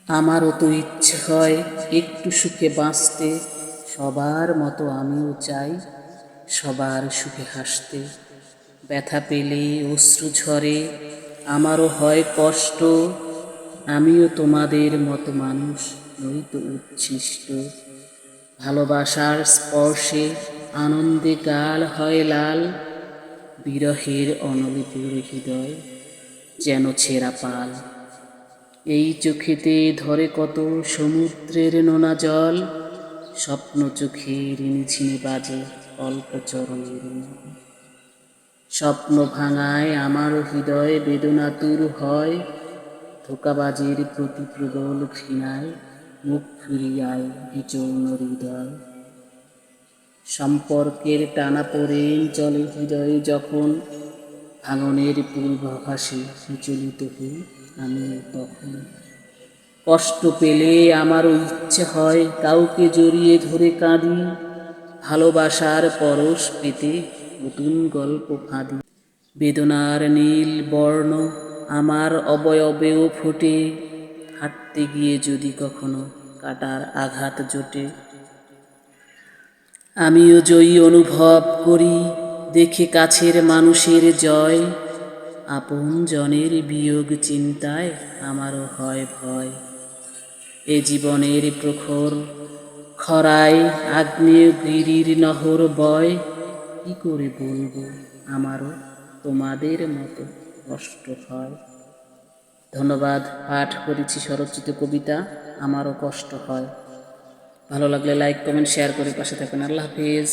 আমারও তো ইচ্ছে হয় একটু সুখে বাঁচতে, সবার মতো আমিও চাই সবার সুখে হাসতে। ব্যথা পেলে অশ্রু ঝরে, আমারও হয় কষ্ট, আমিও তোমাদের মতো মানুষ নই তো উচ্ছিষ্ট। ভালোবাসার স্পর্শে আনন্দে গাল হয় লাল, বিরহের অনলিপুর হৃদয় যেন ছেঁড়া পাল। এই চোখেতে ধরে কত সমুদ্রের নোনা জল, স্বপ্ন চোখে রিনিঝিনি বাজে অল্প চরণের মতো। স্বপ্ন ভাঙায় আমারও হৃদয় বেদনাতুর হয়, ধোঁকাবাজের প্রতি প্রবল ঘৃণায় মুখ ফিরিয়ায় বিচূর্ণ হৃদয়। সম্পর্কের টানাপোড়েন চলে হৃদয়ে যখন, ভাঙনের পূর্বাভাসে বিচলিত হই আমি তখন। কষ্ট পেলে আমারও ইচ্ছে হয় কাউকে জড়িয়ে ধরে কাঁদি, ভালোবাসার পরশ পেতে নতুন গল্প ফাঁদি। বেদনার নীল বর্ণ আমার অবয়বেও ফোটে, হাঁটতে গিয়ে যদি কখনো কাটার আঘাত জোটে। আমিও জয়ী অনুভব করি দেখে কাছের মানুষের জয়, আপন জনের বিয়োগ চিন্তায় আমারও হয় ভয়। এ জীবনের প্রখর খরায় আগ্নেয়গিরির নহর বয়, কি করে বলবো আমারও তোমাদের মতো কষ্ট হয়। ধন্যবাদ। পাঠ করেছি স্বরচিত কবিতা আমারও কষ্ট হয়। ভালো লাগলে লাইক কমেন্ট শেয়ার করে পাশে থাকবেন। আল্লাহ হাফিজ।